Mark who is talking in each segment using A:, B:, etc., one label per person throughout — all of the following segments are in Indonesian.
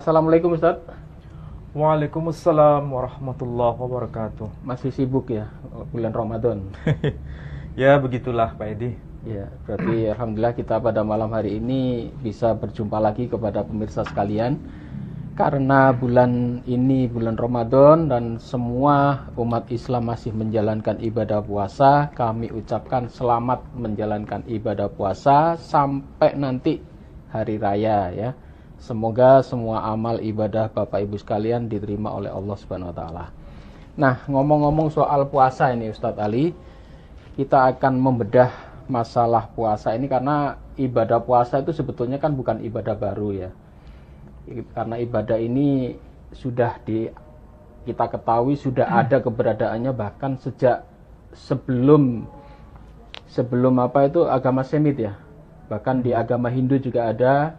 A: Assalamualaikum Ustaz.
B: Waalaikumsalam warahmatullahi wabarakatuh.
A: Masih sibuk ya bulan Ramadan.
B: Ya begitulah Pak Edi.
A: Ya, berarti alhamdulillah kita pada malam hari ini bisa berjumpa lagi kepada pemirsa sekalian. Karena bulan ini bulan Ramadan dan semua umat Islam masih menjalankan ibadah puasa, kami ucapkan selamat menjalankan ibadah puasa sampai nanti hari raya ya. Semoga semua amal ibadah Bapak Ibu sekalian diterima oleh Allah Subhanahu wa taala. Nah, ngomong-ngomong soal puasa ini Ustadz Ali, kita akan membedah masalah puasa ini karena ibadah puasa itu sebetulnya kan bukan ibadah baru ya. Karena ibadah ini sudah kita ketahui sudah ada keberadaannya bahkan sejak sebelum agama Semit ya. Bahkan di agama Hindu juga ada,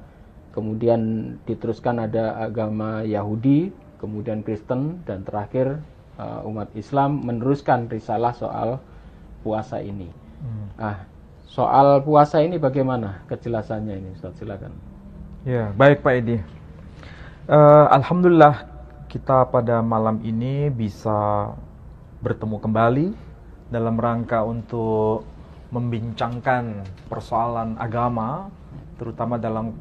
A: kemudian diteruskan ada agama Yahudi, kemudian Kristen, dan terakhir umat Islam meneruskan risalah soal puasa ini. Nah, soal puasa ini bagaimana kejelasannya ini Ustaz, silakan.
B: Ya, baik Pak Edi. Alhamdulillah kita pada malam ini bisa bertemu kembali dalam rangka untuk membincangkan persoalan agama, terutama dalam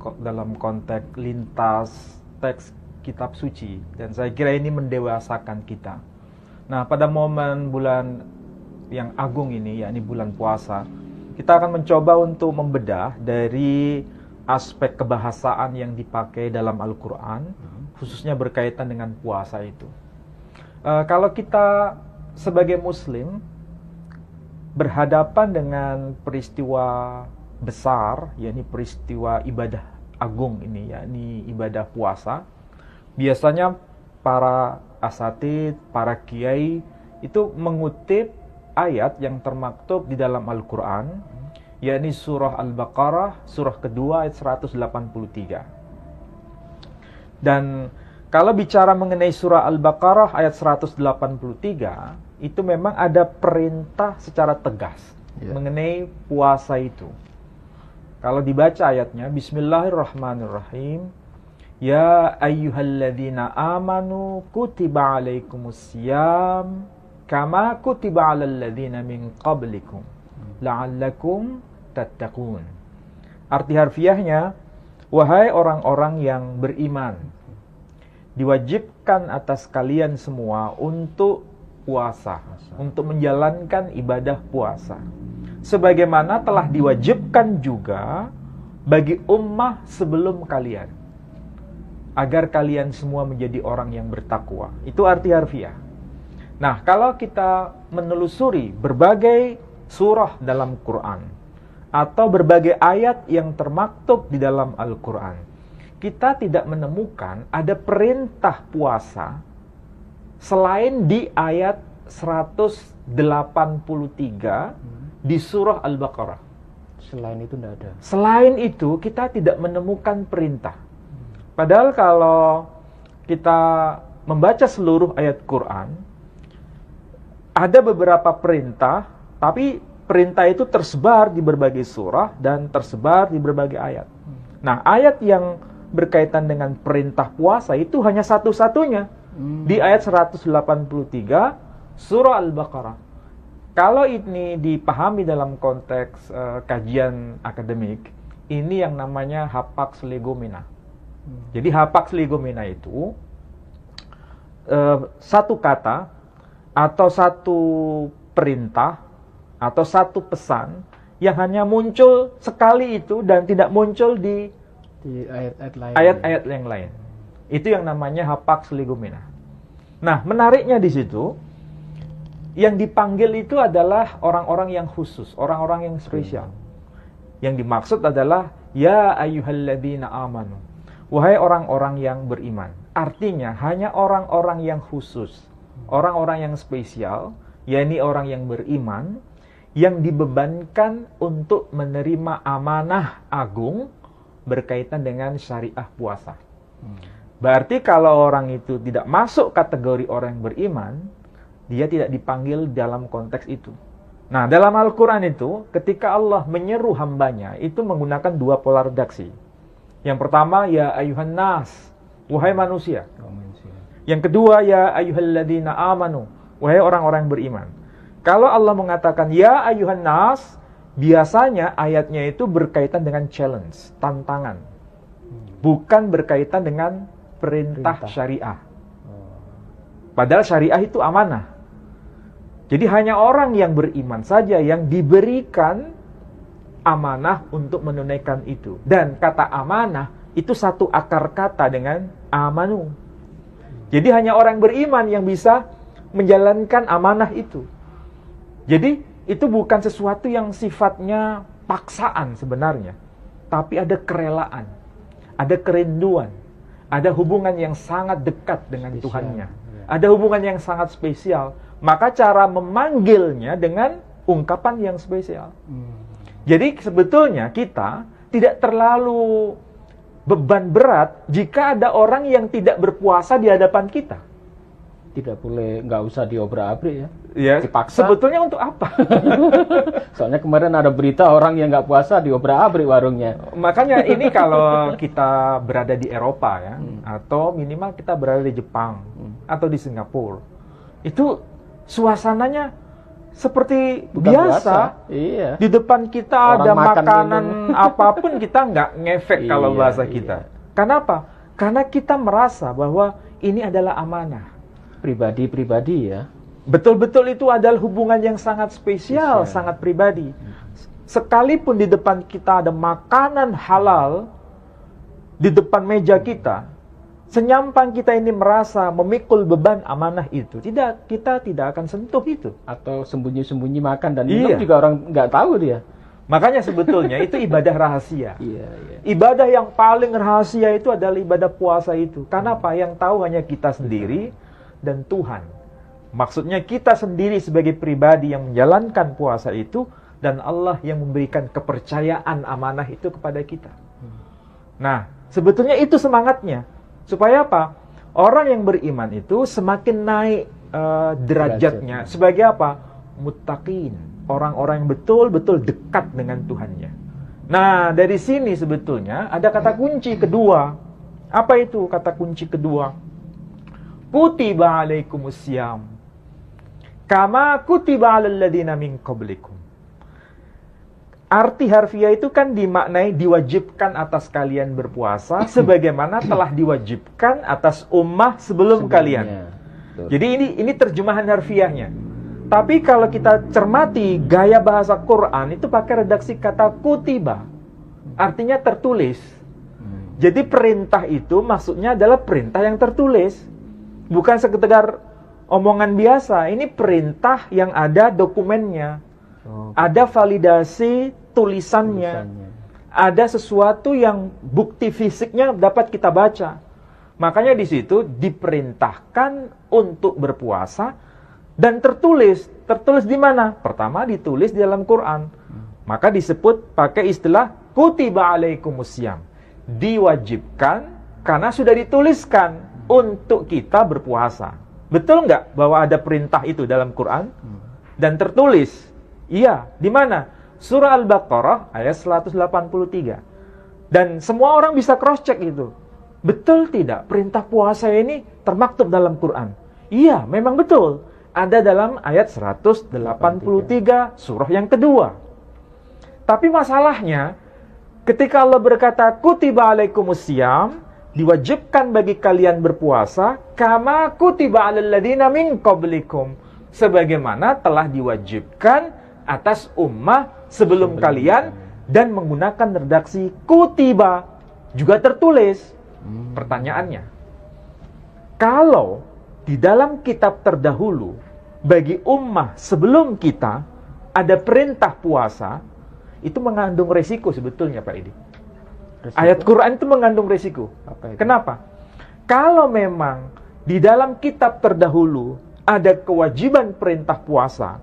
B: konteks lintas teks kitab suci, dan saya kira ini mendewasakan kita. Nah, pada momen bulan yang agung ini, yakni bulan puasa, kita akan mencoba untuk membedah dari aspek kebahasaan yang dipakai dalam Al-Quran, khususnya berkaitan dengan puasa itu. Kalau kita sebagai Muslim berhadapan dengan peristiwa besar, yakni peristiwa ibadah agung ini, yakni ibadah puasa, biasanya para asatid, para kiai itu mengutip ayat yang termaktub di dalam Al-Quran, yakni surah Al-Baqarah, surah kedua ayat 183. Dan kalau bicara mengenai surah Al-Baqarah ayat 183, itu memang ada perintah secara tegas mengenai puasa itu. Kalau dibaca ayatnya, Bismillahirrahmanirrahim, Ya ayyuhalladzina amanu kutiba alaikumusiyam kama kutiba alal ladzina min qablikum la'allakum tattaqun. Arti harfiahnya, wahai orang-orang yang beriman, diwajibkan atas kalian semua untuk puasa, untuk menjalankan ibadah puasa, sebagaimana telah diwajibkan juga bagi ummah sebelum kalian, agar kalian semua menjadi orang yang bertakwa. Itu arti harfiah. Nah, kalau kita menelusuri berbagai surah dalam Quran atau berbagai ayat yang termaktub di dalam Al-Quran, kita tidak menemukan ada perintah puasa selain di ayat 183 di surah Al-Baqarah.
A: Selain itu tidak ada.
B: Selain itu kita tidak menemukan perintah. Padahal kalau kita membaca seluruh ayat Quran, ada beberapa perintah, tapi perintah itu tersebar di berbagai surah dan tersebar di berbagai ayat. Nah, ayat yang berkaitan dengan perintah puasa itu hanya satu-satunya di ayat 183 surah Al-Baqarah. Kalau ini dipahami dalam konteks kajian akademik, ini yang namanya hapax legomena. Jadi hapax legomena itu satu kata atau satu perintah atau satu pesan yang hanya muncul sekali itu dan tidak muncul di ayat-ayat yang lain. Itu yang namanya hapax legomena. Nah, menariknya di situ, yang dipanggil itu adalah orang-orang yang khusus, orang-orang yang spesial. Yang dimaksud adalah ya ayyuhalladzina amanu, wahai orang-orang yang beriman. Artinya hanya orang-orang yang khusus, orang-orang yang spesial, yakni orang yang beriman, yang dibebankan untuk menerima amanah agung berkaitan dengan syariah puasa. Berarti kalau orang itu tidak masuk kategori orang yang beriman, dia tidak dipanggil dalam konteks itu. Nah, dalam Al-Quran itu, ketika Allah menyeru hambanya, itu menggunakan dua pola redaksi. Yang pertama, ya ayuhan nas, wahai manusia. Yang kedua, ya ayyuhalladzina amanu, wahai orang-orang yang beriman. Kalau Allah mengatakan ya ayyuhan nas, biasanya ayatnya itu berkaitan dengan challenge, tantangan. Bukan berkaitan dengan perintah syariah. Padahal syariah itu amanah. Jadi hanya orang yang beriman saja yang diberikan amanah untuk menunaikan itu. Dan kata amanah itu satu akar kata dengan amanu. Jadi hanya orang beriman yang bisa menjalankan amanah itu. Jadi itu bukan sesuatu yang sifatnya paksaan sebenarnya. Tapi ada kerelaan, ada kerinduan, ada hubungan yang sangat dekat dengan Tuhannya. Ada hubungan yang sangat spesial. Maka cara memanggilnya dengan ungkapan yang spesial. Jadi sebetulnya kita tidak terlalu beban berat jika ada orang yang tidak berpuasa di hadapan kita.
A: Tidak boleh, nggak usah diobrak-abrik ya.
B: Ya,
A: dipaksa.
B: Sebetulnya untuk apa?
A: Soalnya kemarin ada berita orang yang nggak puasa diobrak-abrik warungnya.
B: Makanya ini kalau kita berada di Eropa ya, atau minimal kita berada di Jepang atau di Singapura, itu suasananya seperti
A: Bukan
B: biasa.
A: Iya.
B: Di depan kita
A: Orang
B: ada
A: makan
B: makanan
A: minum.
B: apapun kita nggak ngefek kalau
A: Iya,
B: bahasa
A: iya.
B: kita. Kenapa? Karena kita merasa bahwa ini adalah amanah.
A: Pribadi-pribadi ya.
B: Betul-betul itu adalah hubungan yang sangat spesial, sangat pribadi. Sekalipun di depan kita ada makanan halal di depan meja kita, senyampang kita ini merasa memikul beban amanah itu, kita tidak akan sentuh itu.
A: Atau sembunyi-sembunyi makan dan minum
B: Iya.
A: juga orang nggak tahu dia.
B: Makanya sebetulnya itu ibadah rahasia.
A: Iya, iya.
B: Ibadah yang paling rahasia itu adalah ibadah puasa itu. Karena apa? Yang tahu hanya kita sendiri dan Tuhan. Maksudnya kita sendiri sebagai pribadi yang menjalankan puasa itu, dan Allah yang memberikan kepercayaan amanah itu kepada kita. Nah, sebetulnya itu semangatnya. Supaya apa? Orang yang beriman itu semakin naik derajatnya. Sebagai apa? Muttaqin. Orang-orang yang betul-betul dekat dengan Tuhannya. Nah, dari sini sebetulnya ada kata kunci kedua. Apa itu kata kunci kedua? Kutiba alaikumusiyam kama kutiba alal ladzina min qablikum. Arti harfiah itu kan dimaknai diwajibkan atas kalian berpuasa sebagaimana telah diwajibkan atas ummah sebelum kalian.
A: Betul.
B: Jadi ini terjemahan harfiahnya. Tapi kalau kita cermati gaya bahasa Quran itu pakai redaksi kata kutiba. Artinya tertulis. Jadi perintah itu maksudnya adalah perintah yang tertulis. Bukan sekedar omongan biasa. Ini perintah yang ada dokumennya. Ada validasi tulisannya. Ada sesuatu yang bukti fisiknya dapat kita baca. Makanya di situ diperintahkan untuk berpuasa dan tertulis. Tertulis di mana? Pertama ditulis di dalam Quran. Maka disebut pakai istilah kutiba alaikumusiyam. Diwajibkan karena sudah dituliskan untuk kita berpuasa. Betul nggak bahwa ada perintah itu dalam Quran? Dan tertulis. Iya, di mana? Surah Al-Baqarah ayat 183. Dan semua orang bisa cross-check itu. Betul tidak? Perintah puasa ini termaktub dalam Quran. Iya, memang betul. Ada dalam ayat 183 surah yang kedua. Tapi masalahnya, ketika Allah berkata, kutiba alaikumusiyam, diwajibkan bagi kalian berpuasa, kama kutiba alal ladzina min qablikum, sebagaimana telah diwajibkan atas ummah sebelum kalian, dan menggunakan redaksi kutiba, juga tertulis. Pertanyaannya, kalau di dalam kitab terdahulu bagi ummah sebelum kita ada perintah puasa, itu mengandung resiko sebetulnya Pak Edi. Ayat Quran itu mengandung resiko. Kenapa? Kalau memang di dalam kitab terdahulu ada kewajiban perintah puasa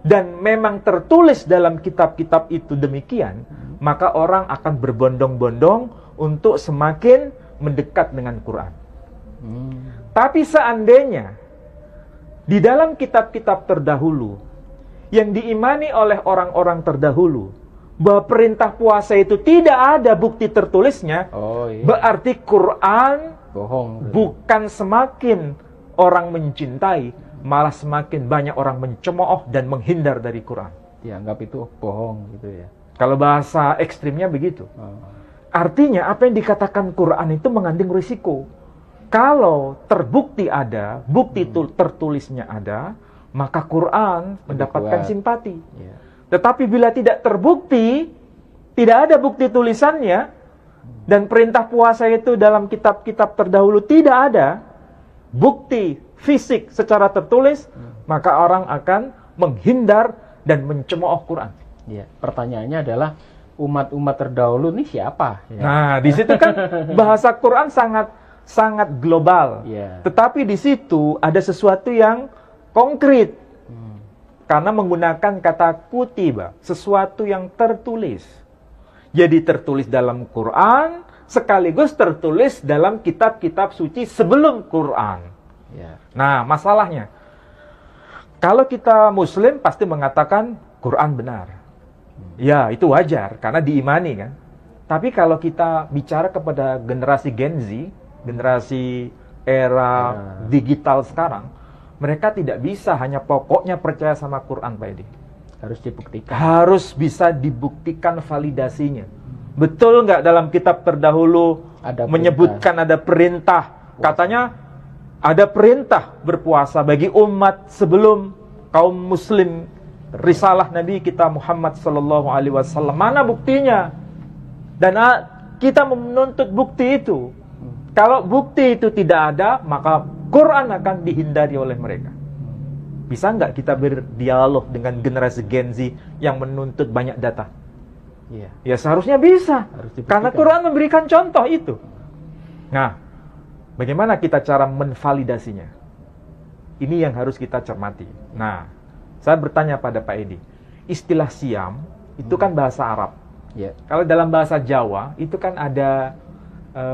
B: dan memang tertulis dalam kitab-kitab itu demikian, maka orang akan berbondong-bondong untuk semakin mendekat dengan Quran. Tapi seandainya di dalam kitab-kitab terdahulu yang diimani oleh orang-orang terdahulu bahwa perintah puasa itu tidak ada bukti tertulisnya, berarti Quran
A: Bohong.
B: Bukan semakin orang mencintai, malah semakin banyak orang mencemooh dan menghindar dari Quran.
A: Dianggap itu bohong gitu ya.
B: Kalau bahasa ekstrimnya begitu.
A: Oh.
B: Artinya apa yang dikatakan Quran itu mengandung risiko. Kalau terbukti ada, bukti tertulisnya ada, maka Quran mendapatkan simpati.
A: Ya.
B: Tetapi bila tidak terbukti, tidak ada bukti tulisannya, dan perintah puasa itu dalam kitab-kitab terdahulu tidak ada bukti fisik secara tertulis, maka orang akan menghindar dan mencemooh Quran.
A: Ya. Pertanyaannya adalah umat-umat terdahulu ini siapa? Ya.
B: Nah, di situ kan bahasa Quran sangat global.
A: Ya.
B: Tetapi di situ ada sesuatu yang konkret. Karena menggunakan kata kutiba, sesuatu yang tertulis. Jadi tertulis dalam Quran, sekaligus tertulis dalam kitab-kitab suci sebelum Quran.
A: Ya.
B: Nah, masalahnya, kalau kita Muslim pasti mengatakan Quran benar. Ya, itu wajar, karena diimani kan. Tapi kalau kita bicara kepada generasi Gen Z, generasi era digital sekarang, mereka tidak bisa hanya pokoknya percaya sama Quran, Pak Edi.
A: Harus dibuktikan.
B: Harus bisa dibuktikan validasinya. Betul nggak dalam kitab terdahulu
A: Ada
B: menyebutkan ada perintah? Katanya ada perintah berpuasa bagi umat sebelum kaum muslim risalah Nabi kita Muhammad sallallahu alaihi wasallam. Mana buktinya? Dan kita menuntut bukti itu. Kalau bukti itu tidak ada, maka Quran akan dihindari oleh mereka. Bisa nggak kita berdialog dengan generasi Gen Z yang menuntut banyak data?
A: Ya.
B: Ya seharusnya bisa. Karena Quran memberikan contoh itu. Nah, bagaimana kita cara menvalidasinya? Ini yang harus kita cermati. Nah, saya bertanya pada Pak Edi, istilah siam itu kan bahasa Arab.
A: Ya.
B: Kalau dalam bahasa Jawa itu kan ada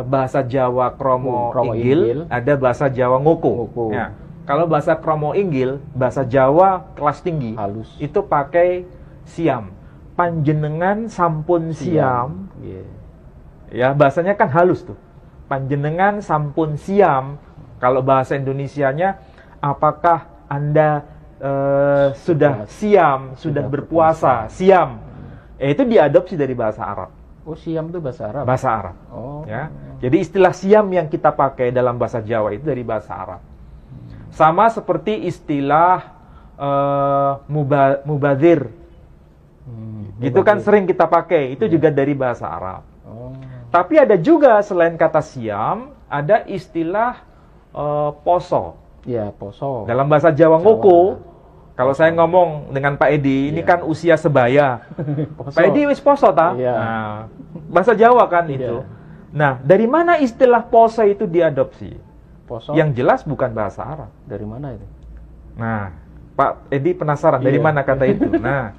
B: bahasa Jawa kromo inggil, ada bahasa Jawa ngoko. Ya. Kalau bahasa kromo inggil, bahasa Jawa kelas tinggi,
A: halus.
B: Itu pakai siam. Panjenengan sampun siam.
A: Yeah.
B: Ya, bahasanya kan halus tuh. Panjenengan sampun siam. Kalau bahasa Indonesianya, apakah Anda sudah siam, sudah berpuasa, siam. Itu diadopsi dari bahasa Arab.
A: Oh, siam itu bahasa Arab?
B: Bahasa Arab.
A: Oh.
B: Ya. Jadi istilah siam yang kita pakai dalam bahasa Jawa itu dari bahasa Arab. Sama seperti istilah mubadzir. Itu kan sering kita pakai. Itu juga dari bahasa Arab.
A: Oh.
B: Tapi ada juga selain kata siam, ada istilah poso.
A: Ya, poso.
B: Dalam bahasa Jawa ngoko. Kalau saya ngomong dengan Pak Edi, ini kan usia sebaya. Pak Edi wis poso ta? Nah, bahasa Jawa kan itu. Nah, dari mana istilah poso itu diadopsi?
A: Poso.
B: Yang jelas bukan bahasa Arab.
A: Dari mana itu?
B: Nah, Pak Edi penasaran dari mana kata itu? Nah,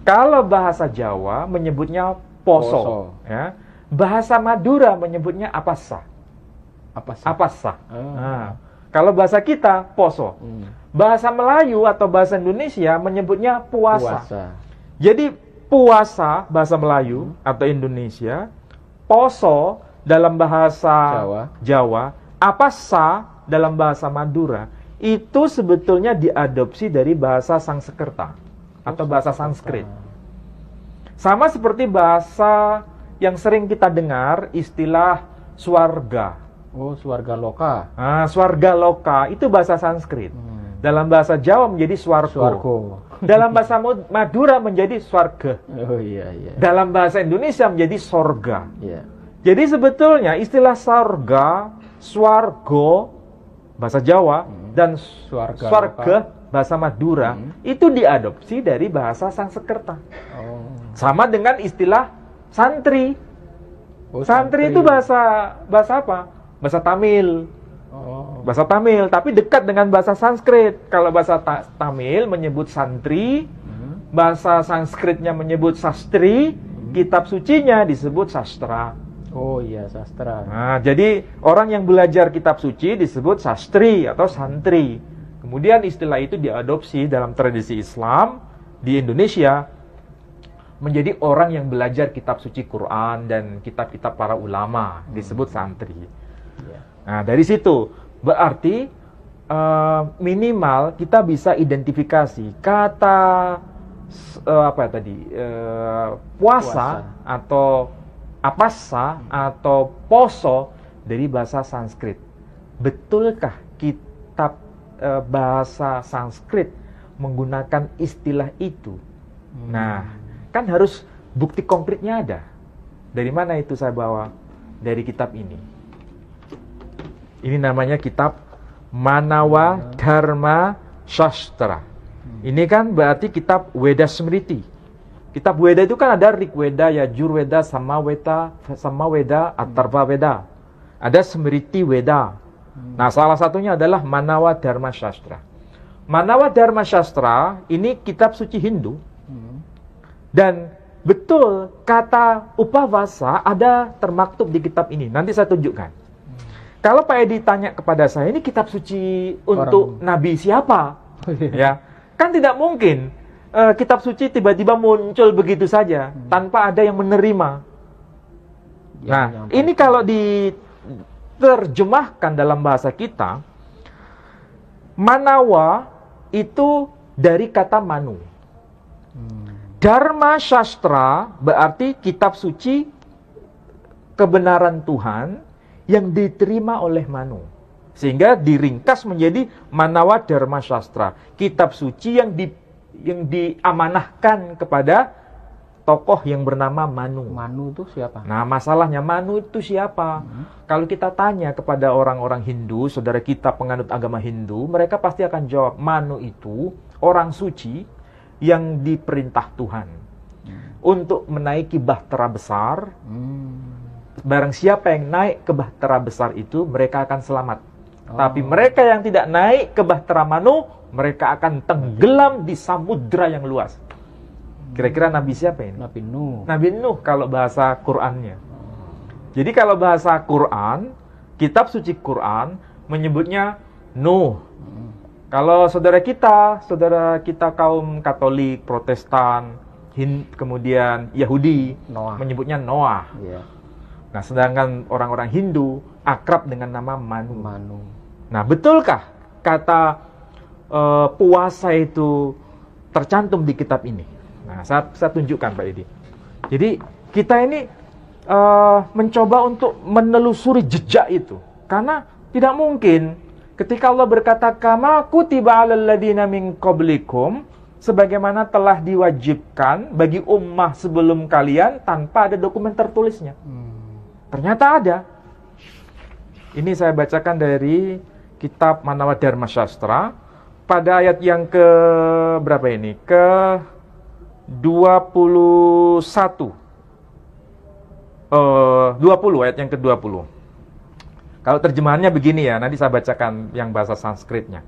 B: kalau bahasa Jawa menyebutnya poso. Ya. Bahasa Madura menyebutnya apasa. Apasa. Nah, kalau bahasa kita poso. Bahasa Melayu atau bahasa Indonesia menyebutnya puasa. Jadi puasa bahasa Melayu atau Indonesia, poso dalam bahasa Jawa, apasa dalam bahasa Madura, itu sebetulnya diadopsi dari bahasa Sanskerta atau bahasa Sanskrit. Sama seperti bahasa yang sering kita dengar, istilah swarga.
A: Oh, swarga loka.
B: Nah, swarga loka itu bahasa Sanskrit. Dalam bahasa Jawa menjadi swargo. Dalam bahasa Madura menjadi swarga.
A: Oh iya.
B: Dalam bahasa Indonesia menjadi sorga.
A: Iya.
B: Jadi sebetulnya istilah sorga, swargo bahasa Jawa dan swarga bahasa Madura itu diadopsi dari bahasa Sanskerta.
A: Oh.
B: Sama dengan istilah santri.
A: Oh,
B: santri itu bahasa apa? Bahasa Tamil.
A: Oh.
B: Bahasa Tamil, tapi dekat dengan bahasa Sanskrit. Kalau bahasa Tamil menyebut santri, bahasa Sanskritnya menyebut sastri, kitab sucinya disebut sastra.
A: Oh iya, sastra.
B: Nah, jadi orang yang belajar kitab suci disebut sastri atau santri. Kemudian istilah itu diadopsi dalam tradisi Islam di Indonesia menjadi orang yang belajar kitab suci Quran dan kitab-kitab para ulama disebut santri. Nah, dari situ berarti minimal kita bisa identifikasi kata puasa atau apasa atau poso dari bahasa Sanskrit. Betulkah kitab bahasa Sanskrit menggunakan istilah itu? Nah, kan harus bukti konkretnya ada. Dari mana itu saya bawa? Dari kitab ini. Ini namanya kitab Manawa Dharma Shastra. Ini kan berarti kitab Weda Smriti. Kitab Weda itu kan ada Rigweda, Yajurveda, Samaweda, Atharvaveda. Ada Smriti Weda. Nah, salah satunya adalah Manawa Dharma Shastra. Manawa Dharma Shastra ini kitab suci Hindu. Dan betul kata upavasa ada termaktub di kitab ini. Nanti saya tunjukkan. Kalau Pak Edi tanya kepada saya, ini kitab suci untuk nabi siapa? Ya, kan tidak mungkin kitab suci tiba-tiba muncul begitu saja tanpa ada yang menerima. Nah, ini kalau diterjemahkan dalam bahasa kita, Manawa itu dari kata manu. Dharma Shastra berarti kitab suci kebenaran Tuhan yang diterima oleh Manu. Sehingga diringkas menjadi Manawa Dharma Shastra, kitab suci yang diamanahkan kepada tokoh yang bernama Manu.
A: Manu itu siapa?
B: Nah, masalahnya Manu itu siapa? Kalau kita tanya kepada orang-orang Hindu, saudara kita penganut agama Hindu, mereka pasti akan jawab, Manu itu orang suci yang diperintah Tuhan untuk menaiki bahtera besar. Barang siapa yang naik ke bahtera besar itu, mereka akan selamat. Tapi mereka yang tidak naik ke bahtera Manu, mereka akan tenggelam di samudra yang luas. Kira-kira Nabi siapa ini?
A: Nabi Nuh.
B: Nabi Nuh kalau bahasa Qur'annya. Jadi kalau bahasa Qur'an, kitab suci Qur'an menyebutnya Nuh. Kalau saudara kita kaum Katolik, Protestan, kemudian Yahudi, menyebutnya Noah.
A: Yeah.
B: Nah, sedangkan orang-orang Hindu akrab dengan nama Manu.
A: Manu.
B: Nah, betulkah kata puasa itu tercantum di kitab ini? Nah, saya tunjukkan Pak Edi. Jadi kita ini mencoba untuk menelusuri jejak itu, karena tidak mungkin ketika Allah berkata, kama kutiba 'alal ladzina min qablikum, sebagaimana telah diwajibkan bagi ummah sebelum kalian, tanpa ada dokumen tertulisnya. Ternyata ada. Ini saya bacakan dari kitab Manawa Dharma Shastra pada ayat yang ke berapa ini? Ke 21. 20 ayat yang ke-20. Kalau terjemahannya begini ya, nanti saya bacakan yang bahasa Sanskritnya.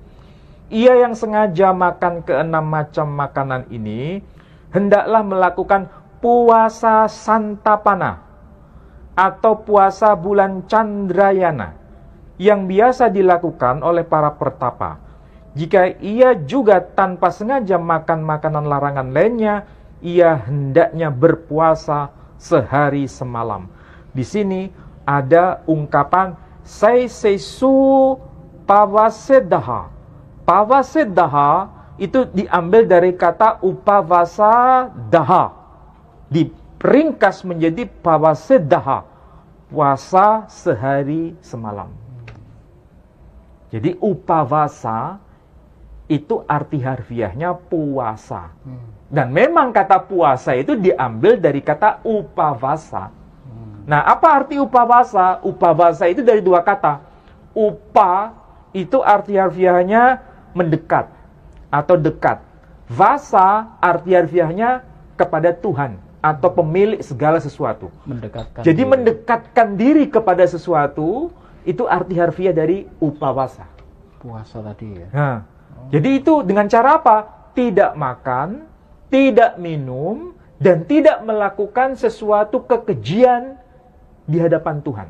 B: Ia yang sengaja makan ke-6 macam makanan ini, hendaklah melakukan puasa Santapana, atau puasa bulan Chandrayana, yang biasa dilakukan oleh para pertapa. Jika ia juga tanpa sengaja makan makanan larangan lainnya, ia hendaknya berpuasa sehari semalam. Di sini ada ungkapan Saisesu Pavasedaha. Pavasedaha itu diambil dari kata upavasa daha. Diringkas menjadi Pavasedaha, puasa sehari semalam. Jadi upavasa itu arti harfiahnya puasa. Dan memang kata puasa itu diambil dari kata upavasa. Nah, apa arti upavasa? Upavasa itu dari dua kata. Upa itu arti harfiahnya mendekat atau dekat. Vasa arti harfiahnya kepada Tuhan atau pemilik segala sesuatu. Jadi mendekatkan diri kepada sesuatu, itu arti harfiah dari upavasa.
A: Puasa tadi ya.
B: Nah, jadi itu dengan cara apa? Tidak makan, tidak minum, dan tidak melakukan sesuatu kekejian di hadapan Tuhan.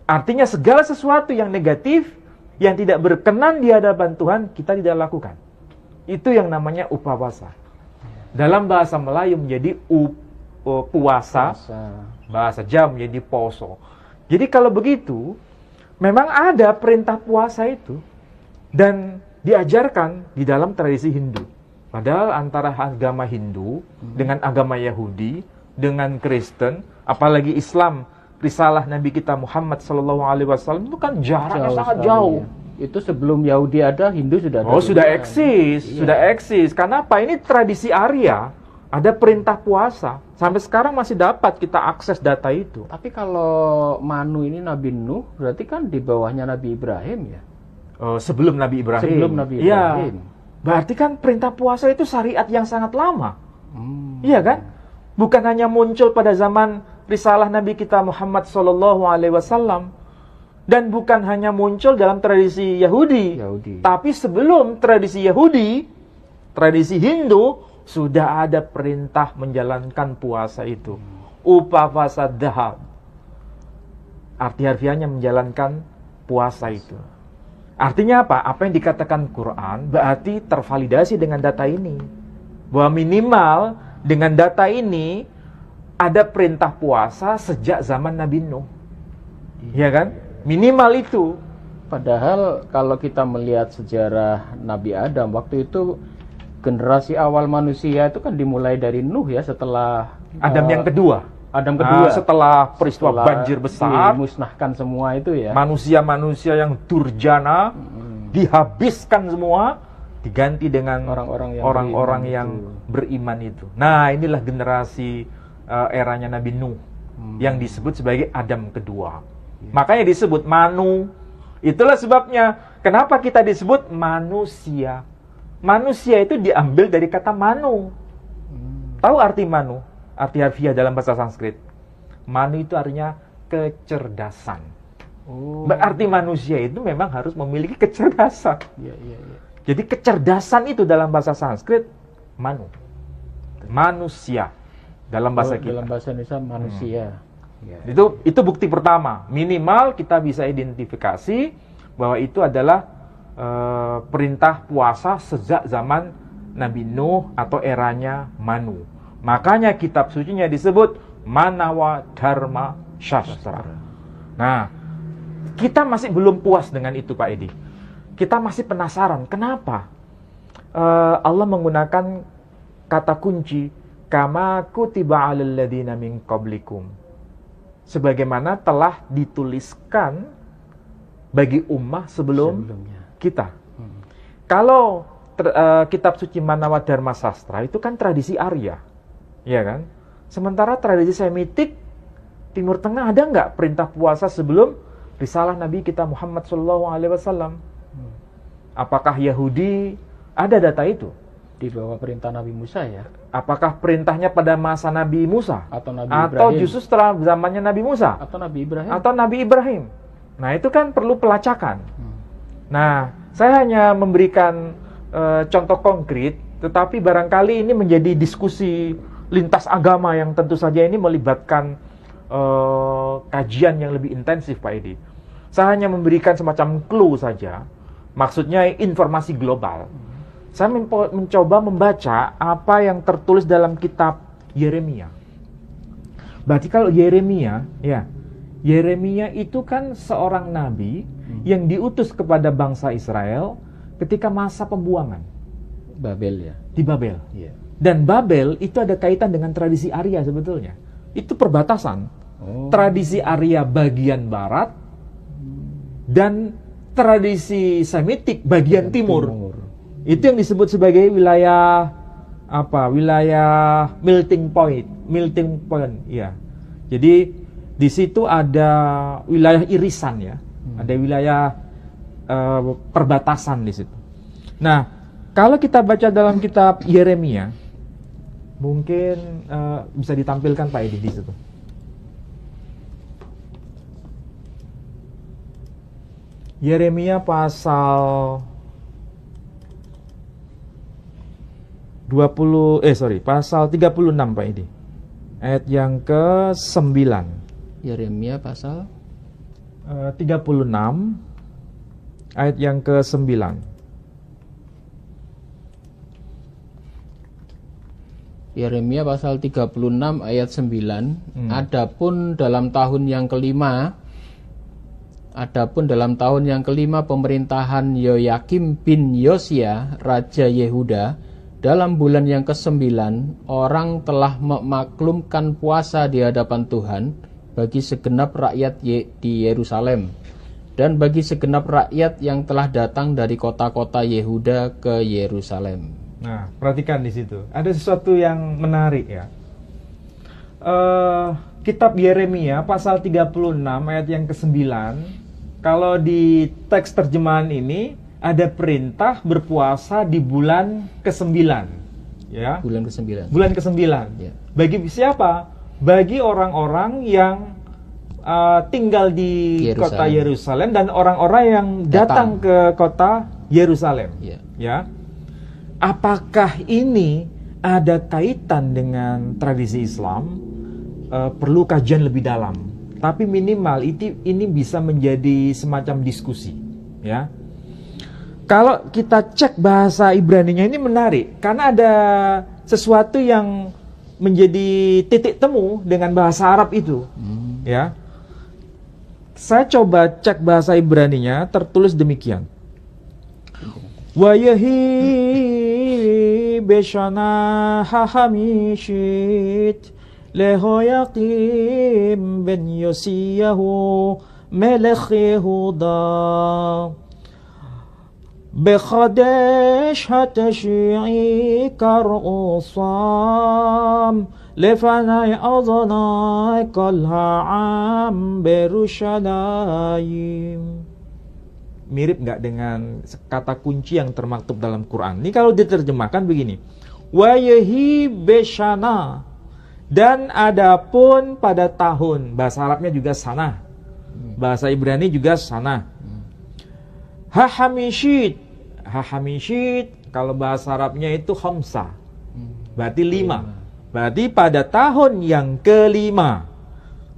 B: Artinya segala sesuatu yang negatif, yang tidak berkenan di hadapan Tuhan, kita tidak lakukan. Itu yang namanya upavasa. Dalam bahasa Melayu menjadi puasa, bahasa Jawa menjadi poso. Jadi kalau begitu, memang ada perintah puasa itu dan diajarkan di dalam tradisi Hindu. Padahal antara agama Hindu dengan agama Yahudi dengan Kristen, apalagi Islam, risalah Nabi kita Muhammad SAW itu kan jaraknya sangat jauh.
A: Ya. Itu sebelum Yahudi ada, Hindu sudah ada.
B: Oh, sudah eksis, iya. Sudah eksis. Kenapa? Ini tradisi Arya, ada perintah puasa. Sampai sekarang masih dapat kita akses data itu.
A: Tapi kalau Manu ini Nabi Nuh, berarti kan di bawahnya Nabi Ibrahim ya?
B: Sebelum Nabi Ibrahim.
A: Sebelum Nabi Ibrahim.
B: Ya. Berarti kan perintah puasa itu syariat yang sangat lama. Iya kan? Bukan hanya muncul pada zaman risalah Nabi kita Muhammad SAW, dan bukan hanya muncul dalam tradisi Yahudi. Tapi sebelum tradisi Yahudi, tradisi Hindu, sudah ada perintah menjalankan puasa itu. Upavasa dahab. Arti harfiahnya menjalankan puasa itu. Artinya apa? Apa yang dikatakan Quran berarti tervalidasi dengan data ini. Bahwa minimal dengan data ini ada perintah puasa sejak zaman Nabi Nuh. Iya kan? Minimal itu.
A: Padahal kalau kita melihat sejarah Nabi Adam, waktu itu generasi awal manusia itu kan dimulai dari Nuh ya, setelah
B: Adam yang kedua. Setelah peristiwa banjir besar,
A: dimusnahkan semua itu ya.
B: Manusia-manusia yang durjana dihabiskan semua, diganti dengan orang-orang yang beriman itu. Nah, inilah generasi eranya Nabi Nuh yang disebut sebagai Adam kedua. Makanya disebut Manu. Itulah sebabnya kenapa kita disebut manusia. Manusia itu diambil dari kata Manu. Tahu arti Manu? Arti harfiah dalam bahasa Sanskrit. Manu itu artinya kecerdasan. Berarti manusia itu memang harus memiliki kecerdasan. Jadi kecerdasan itu dalam bahasa Sanskrit Manu. Manusia dalam bahasa kita.
A: Dalam bahasa Indonesia manusia.
B: Itu bukti pertama. Minimal kita bisa identifikasi bahwa itu adalah perintah puasa sejak zaman Nabi Nuh atau eranya Manu. Makanya kitab sucinya disebut Manawa Dharma Shastra. Nah, kita masih belum puas dengan itu Pak Edi. Kita masih penasaran, kenapa Allah menggunakan kata kunci kama kutiba 'alal ladzina min qablikum. Sebagaimana telah dituliskan bagi ummah sebelumnya kita. Kalau kitab suci Manawa Dharma Shastra itu kan tradisi Arya. Iya kan? Sementara tradisi Semitik Timur Tengah ada nggak perintah puasa sebelum risalah Nabi kita Muhammad SAW? Apakah Yahudi ada data itu?
A: Di bawah perintah Nabi Musa ya?
B: Apakah perintahnya pada masa Nabi Musa?
A: Atau Nabi Ibrahim?
B: Atau justru setelah zamannya Nabi Musa?
A: Atau Nabi Ibrahim?
B: Atau Nabi Ibrahim? Nah itu kan perlu pelacakan. Nah saya hanya memberikan contoh konkret, tetapi barangkali ini menjadi diskusi lintas agama yang tentu saja ini melibatkan kajian yang lebih intensif Pak Edi. Saya hanya memberikan semacam clue saja, maksudnya informasi global. Saya mencoba membaca apa yang tertulis dalam kitab Yeremia. Berarti kalau Yeremia itu kan seorang nabi yang diutus kepada bangsa Israel ketika masa pembuangan.
A: Babel ya?
B: Di Babel. Yeah. Dan Babel itu ada kaitan dengan tradisi Arya sebetulnya. Itu perbatasan. Tradisi Arya bagian barat dan tradisi Semitik bagian timur. Itu yang disebut sebagai wilayah wilayah melting point, ya. Jadi di situ ada wilayah irisan ya. Ada wilayah perbatasan di situ. Nah, kalau kita baca dalam kitab Yeremia, mungkin bisa ditampilkan Pak Edi di situ. Yeremia pasal pasal 36 Pak Edi. Ayat yang ke-9.
A: Yeremia pasal
B: 36 ayat yang ke-9.
A: Yeremia pasal 36 ayat 9. Adapun dalam tahun yang kelima Adapun dalam tahun yang kelima pemerintahan Yoyakim bin Yosia, Raja Yehuda, dalam bulan yang ke-9, orang telah memaklumkan puasa di hadapan Tuhan bagi segenap rakyat di Yerusalem dan bagi segenap rakyat yang telah datang dari kota-kota Yehuda ke Yerusalem.
B: Nah, perhatikan di situ. Ada sesuatu yang menarik ya. Kitab Yeremia pasal 36 ayat yang ke-9. Kalau di teks terjemahan ini ada perintah berpuasa di bulan ke-9. Ya.
A: Bulan ke-9.
B: Bulan ke-9.
A: Ya.
B: Bagi siapa? Bagi orang-orang yang tinggal di kota Yerusalem dan orang-orang yang datang ke kota Yerusalem. Ya. Apakah ini ada kaitan dengan tradisi Islam? Perlu kajian lebih dalam. Tapi minimal ini bisa menjadi semacam diskusi. Ya. Kalau kita cek bahasa Ibrani-nya ini menarik karena ada sesuatu yang menjadi titik temu dengan bahasa Arab itu. Ya. Saya coba cek bahasa Ibrani-nya, tertulis demikian. Wa yahi beshana hahamishit lehoyakim ben Yosiyahu melech Yehuda bechadash hatashi'i kar'usam lefanai adonai kol ha'am berushalayim. Mirip nggak dengan kata kunci yang termaktub dalam Quran? Ini kalau diterjemahkan begini. Wa yahi beshana, dan adapun pada tahun. Bahasa Arabnya juga sana. Bahasa Ibrani juga sana. Hahamishit. Hahamishit kalau bahasa Arabnya itu khamsa. Berarti 5. Berarti pada tahun yang kelima,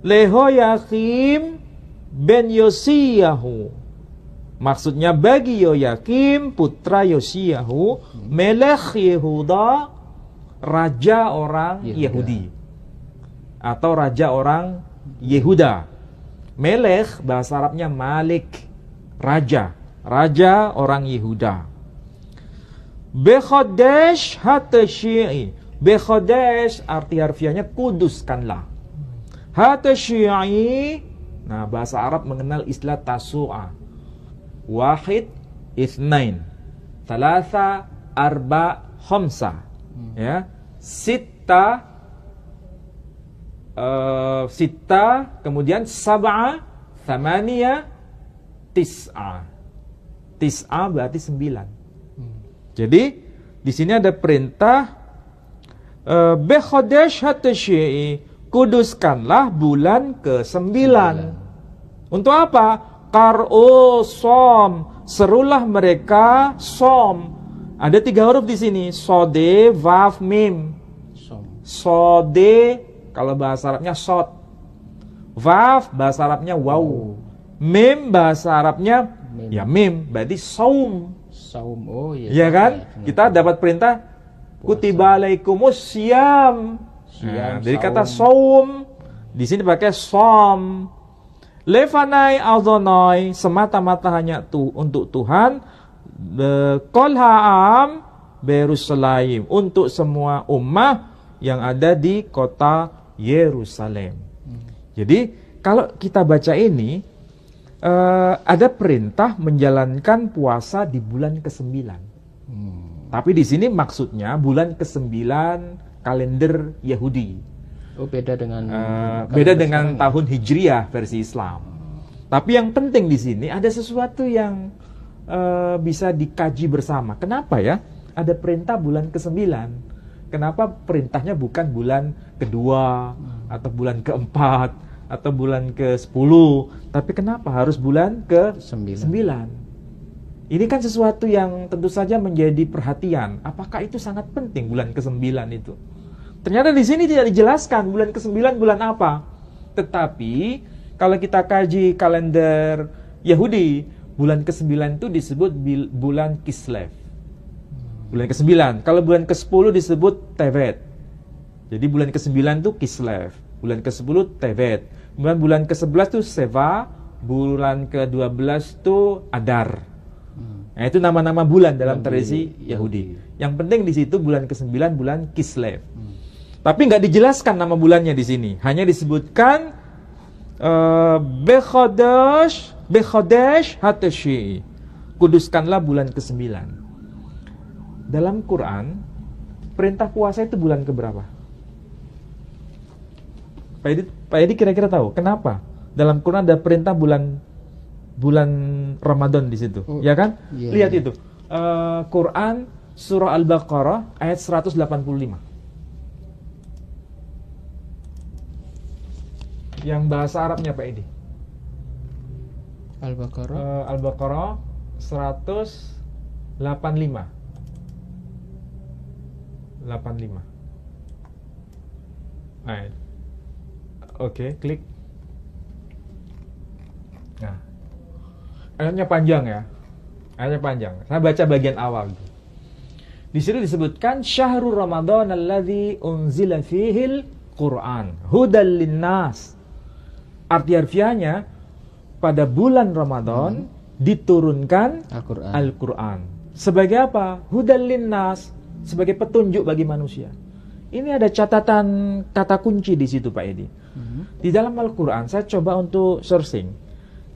B: Lehoyakim ben Yosiyahu, maksudnya bagi Yoyakim putra Yosiyahu, Melech Yehuda, raja orang Yahudi atau raja orang Yehuda. Melech bahasa Arabnya Malik, raja, raja orang Yehuda. Bekhodesh hatashi'i, Bekhodesh arti harfiahnya kuduskanlah. Hatashi'i, nah bahasa Arab mengenal istilah tasu'a. Wahid, ithnain, thalatha, arba, khamsa. Ya, sita, kemudian sab'a, thamaniya, tis'a. Tis'a berarti 9. Jadi di sini ada perintah Bekhodesh hatashi'i, kuduskanlah bulan ke-9. Untuk apa? Kar'u som, serulah mereka som. Ada 3 huruf di sini, sode, vav, mim. Sode kalau bahasa Arabnya sod, vav bahasa Arabnya waw, mim bahasa Arabnya ya mim, berarti saum.
A: Saum, oh iya.
B: Ya kan? Kita dapat perintah kutiba alaikumus syiyam. Nah, dari kata saum di sini pakai som. Lefanai aldonai, semata-mata hanya untuk Tuhan. Kol ha'am Yerusalem, untuk semua ummah yang ada di kota Yerusalem. Jadi kalau kita baca ini ada perintah menjalankan puasa di bulan ke-9. Tapi di sini maksudnya bulan ke-9 kalender Yahudi.
A: Oh, beda dengan
B: tahun Hijriah versi Islam. Tapi yang penting di sini ada sesuatu yang bisa dikaji bersama. Kenapa ya? Ada perintah bulan ke-9. Kenapa perintahnya bukan bulan kedua atau bulan ke-4 atau bulan ke-10, tapi kenapa harus bulan ke-9? Ini kan sesuatu yang tentu saja menjadi perhatian. Apakah itu sangat penting bulan ke-9 itu? Ternyata di sini tidak dijelaskan bulan ke-9 bulan apa. Tetapi kalau kita kaji kalender Yahudi, bulan ke-9 itu disebut bulan Kislev. Bulan ke-9. Kalau bulan ke-10 disebut Tevet. Jadi bulan ke-9 itu Kislev. Bulan ke-10 Tevet. Kemudian bulan ke-11 itu Seva, bulan ke-12 itu Adar. Nah, itu nama-nama bulan dalam tradisi Yahudi. Yang penting di situ bulan ke-9 bulan Kislev. Tapi nggak dijelaskan nama bulannya di sini. Hanya disebutkan Bechodesh Hatashi. Kuduskanlah bulan ke-9. Dalam Quran, perintah puasa itu bulan keberapa? Pak Edi kira-kira tahu kenapa? Dalam Quran ada perintah bulan Ramadan di situ, ya kan? Yeah. Lihat itu. Quran surah Al-Baqarah ayat 185. Yang bahasa Arabnya Pak Edi.
A: Al-Baqarah.
B: Al-Baqarah 185. 85. Nah. Oke, klik. Nah. Ayatnya panjang ya. Ayatnya panjang. Saya baca bagian awal. Di situ disebutkan Syahrul Ramadan alladzi unzila fihil Quran hudal linnas. Arti harfiahnya pada bulan Ramadan diturunkan Al-Quran. Sebagai apa? Hudal linnas, sebagai petunjuk bagi manusia. Ini ada catatan kata kunci di situ Pak Edi. Di dalam Al-Quran saya coba untuk searching.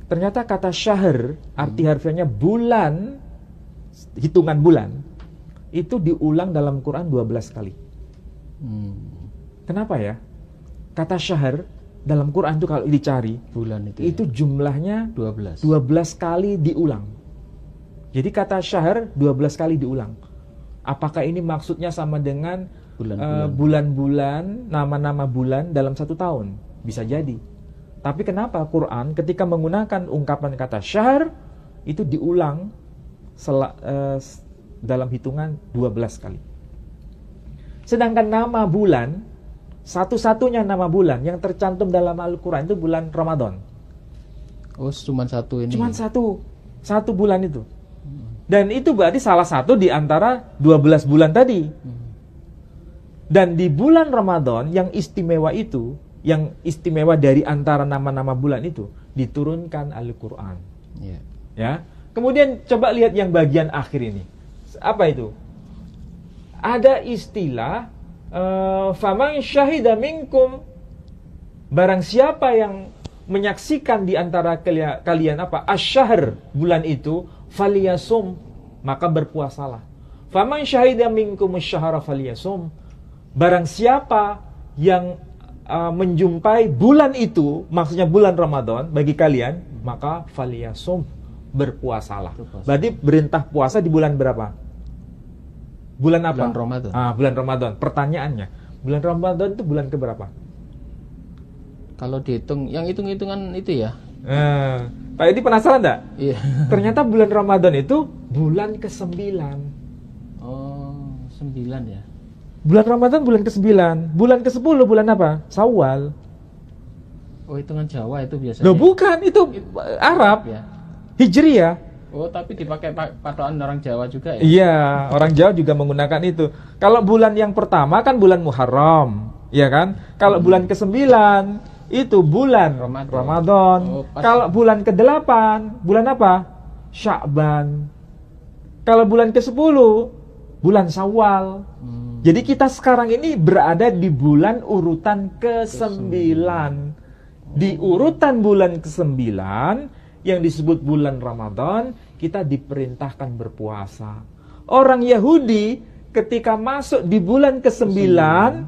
B: Ternyata kata syahr, arti harfiahnya bulan, hitungan bulan, itu diulang dalam Quran 12 kali. Kenapa ya? Kata syahr dalam Quran itu kalau dicari,
A: bulan
B: itu jumlahnya
A: 12
B: kali diulang. Jadi kata syahr 12 kali diulang. Apakah ini maksudnya sama dengan bulan-bulan, nama-nama bulan dalam satu tahun? Bisa jadi. Tapi kenapa Quran ketika menggunakan ungkapan kata syahr itu diulang dalam hitungan 12 kali. Sedangkan nama bulan, satu-satunya nama bulan yang tercantum dalam Al-Quran itu bulan Ramadan.
A: Oh, cuma satu ini.
B: Cuma satu bulan itu. Dan itu berarti salah satu di antara 12 bulan tadi. Dan di bulan Ramadan yang istimewa itu, yang istimewa dari antara nama-nama bulan itu, diturunkan Al-Quran. Ya. Kemudian coba lihat yang bagian akhir ini. Apa itu? Ada istilah faman syahida minkum, barang siapa yang menyaksikan di antara kalian apa? Asy-syahr, bulan itu, faliyasum, maka berpuasalah. Faman syahida minkum asy-syahra faliyasum, barang siapa yang menjumpai bulan itu, maksudnya bulan Ramadan bagi kalian, maka faliyasum, berpuasalah. Berarti perintah puasa di bulan berapa? Bulan apa?
A: Bulan Ramadan.
B: Bulan Ramadan. Pertanyaannya, bulan Ramadan itu bulan keberapa?
A: Kalau dihitung, yang hitung-hitungan itu ya.
B: Pak Edi penasaran enggak?
A: Iya.
B: Ternyata bulan Ramadan itu bulan ke-9.
A: Oh, 9 ya.
B: Bulan Ramadan bulan ke-9. Bulan ke-10 bulan apa? Syawal.
A: Oh, hitungan Jawa itu biasanya.
B: Loh, bukan, itu Arab.
A: Ya.
B: Hijriah.
A: Oh, tapi dipakai patokan orang Jawa juga ya?
B: Iya, orang Jawa juga menggunakan itu. Kalau bulan yang pertama kan bulan Muharram, ya kan? Kalau bulan ke-9 itu bulan Ramadan. Oh, kalau bulan ke-8 bulan apa? Sya'ban. Kalau bulan ke-10 bulan Syawal. Jadi kita sekarang ini berada di bulan urutan ke-9. Di urutan bulan ke-9 yang disebut bulan Ramadan, kita diperintahkan berpuasa. Orang Yahudi ketika masuk di bulan ke-9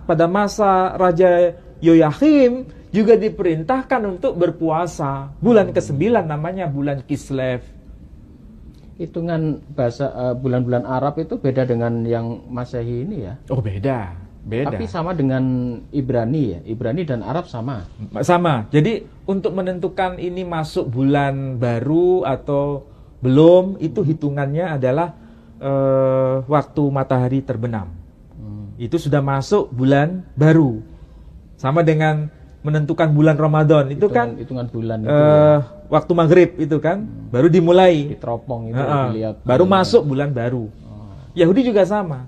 B: pada masa Raja Yoyahim juga diperintahkan untuk berpuasa. Bulan ke-9 namanya bulan Kislev.
A: Hitungan bahasa bulan-bulan Arab itu beda dengan yang Masehi ini ya?
B: Oh, beda.
A: Tapi sama dengan Ibrani ya? Ibrani dan Arab sama?
B: Sama. Jadi untuk menentukan ini masuk bulan baru atau belum, itu hitungannya adalah waktu matahari terbenam. Itu sudah masuk bulan baru. Sama dengan menentukan bulan Ramadan itu
A: hitungan bulan itu
B: waktu maghrib itu kan baru dimulai
A: diteropong itu dilihat
B: baru masuk bulan baru. Yahudi juga sama.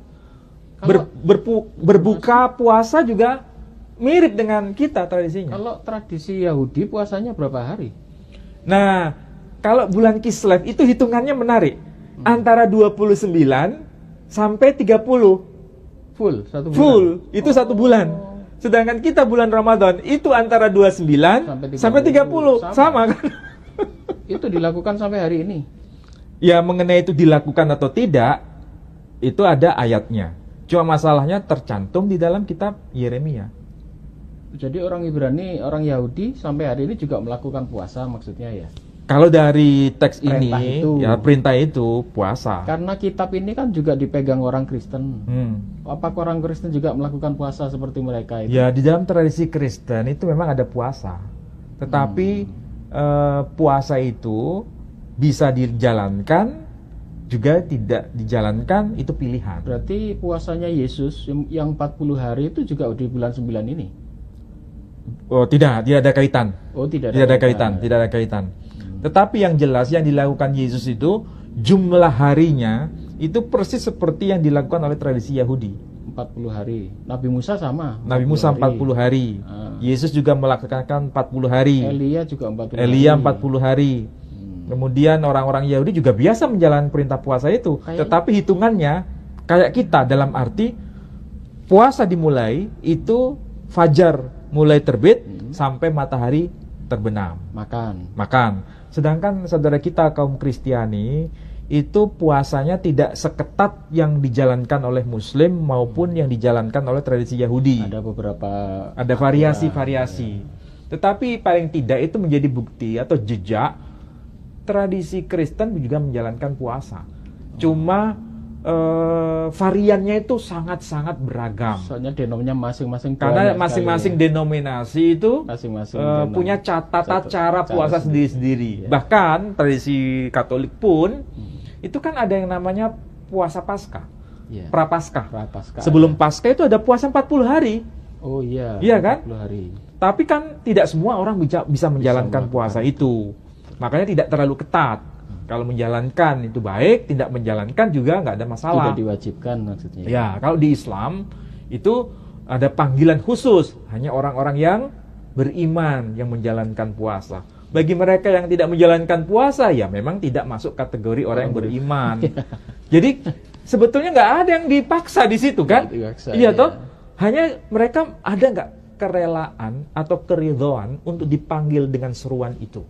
B: Berbuka puasa juga mirip dengan kita tradisinya.
A: Kalau tradisi Yahudi puasanya berapa hari?
B: Nah, kalau bulan Kislev itu hitungannya menarik. Antara 29 sampai 30.
A: Full, satu bulan.
B: Full, itu satu bulan. Sedangkan kita bulan Ramadan itu antara 29 sampai 30. Sama kan?
A: Itu dilakukan sampai hari ini.
B: Ya, mengenai itu dilakukan atau tidak, itu ada ayatnya. Cuma masalahnya tercantum di dalam kitab Yeremia.
A: Jadi orang Ibrani, orang Yahudi sampai hari ini juga melakukan puasa maksudnya ya?
B: Kalau dari teks
A: Perintah
B: ini,
A: itu.
B: ya perintah itu puasa.
A: Karena kitab ini kan juga dipegang orang Kristen. Apakah orang Kristen juga melakukan puasa seperti mereka itu?
B: Ya, di dalam tradisi Kristen itu memang ada puasa. Tetapi puasa itu bisa dijalankan, juga tidak dijalankan, itu pilihan.
A: Berarti puasanya Yesus yang 40 hari itu juga di bulan 9 ini?
B: Oh, tidak ada kaitan.
A: Oh, tidak
B: ada kaitan. Tetapi yang jelas yang dilakukan Yesus itu jumlah harinya itu persis seperti yang dilakukan oleh tradisi Yahudi.
A: 40 hari. Nabi Musa sama.
B: Nabi Musa 40 hari. Yesus juga melaksanakan 40 hari.
A: Elia juga 40 hari.
B: Elia 40 hari. Kemudian orang-orang Yahudi juga biasa menjalankan perintah puasa itu. Tetapi hitungannya kayak kita, dalam arti puasa dimulai itu fajar mulai terbit sampai matahari terbenam. Makan. Sedangkan saudara kita kaum Kristiani itu puasanya tidak seketat yang dijalankan oleh Muslim maupun yang dijalankan oleh tradisi Yahudi. Ada variasi-variasi. Tetapi paling tidak itu menjadi bukti atau jejak tradisi Kristen juga menjalankan puasa. Cuma variannya itu sangat-sangat beragam.
A: Soalnya denominasinya masing-masing.
B: Karena masing-masing denominasi itu punya tata cara puasa sendiri-sendiri. Bahkan tradisi Katolik pun itu kan ada yang namanya puasa Paskah, Prapaskah. Sebelum Paskah itu ada puasa 40 hari.
A: Oh iya.
B: Iya kan?
A: 40 hari.
B: Tapi kan tidak semua orang bisa menjalankan puasa itu. Makanya tidak terlalu ketat. Kalau menjalankan itu baik, tidak menjalankan juga nggak ada masalah.
A: Tidak diwajibkan maksudnya.
B: Ya, kalau di Islam itu ada panggilan khusus, hanya orang-orang yang beriman yang menjalankan puasa. Bagi mereka yang tidak menjalankan puasa, ya memang tidak masuk kategori orang yang beriman. Jadi sebetulnya nggak ada yang dipaksa di situ kan? Iya toh? Hanya mereka ada nggak kerelaan atau keridhaan untuk dipanggil dengan seruan itu.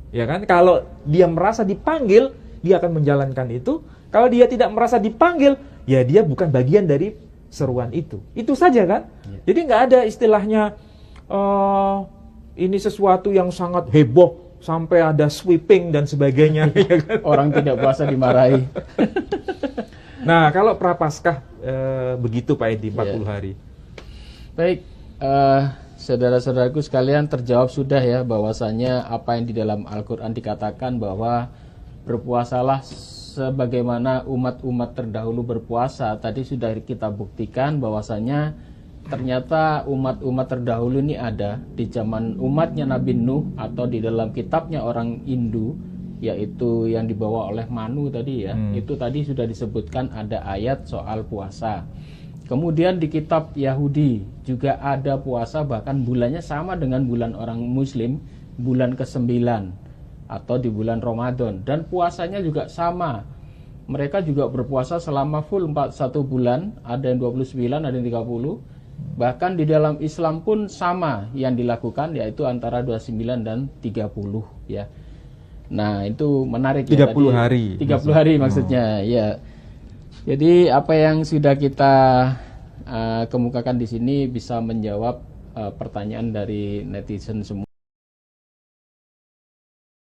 B: Ya kan, kalau dia merasa dipanggil, dia akan menjalankan itu. Kalau dia tidak merasa dipanggil, ya dia bukan bagian dari seruan itu. Itu saja kan. Jadi nggak ada istilahnya ini sesuatu yang sangat heboh sampai ada sweeping dan sebagainya. Ya kan?
A: Orang tidak puasa dimarahi.
B: Nah, kalau Prapaskah begitu Pak Edi, 40 hari.
A: Baik. Saudara-saudaraku sekalian, terjawab sudah ya bahwasanya apa yang di dalam Al-Quran dikatakan bahwa berpuasalah sebagaimana umat-umat terdahulu berpuasa. Tadi sudah kita buktikan bahwasanya ternyata umat-umat terdahulu ini ada di zaman umatnya Nabi Nuh atau di dalam kitabnya orang Hindu, yaitu yang dibawa oleh Manu tadi ya. Itu tadi sudah disebutkan ada ayat soal puasa. Kemudian di kitab Yahudi juga ada puasa, bahkan bulannya sama dengan bulan orang Muslim, bulan ke-9 atau di bulan Ramadan. Dan puasanya juga sama. Mereka juga berpuasa selama full 1 bulan, ada yang 29, ada yang 30. Bahkan di dalam Islam pun sama yang dilakukan, yaitu antara 29 dan 30 ya. Nah, itu menarik
B: 30
A: ya, tadi,
B: hari.
A: 30 hari maksudnya, ya. Jadi apa yang sudah kita kemukakan di sini bisa menjawab pertanyaan dari netizen semua.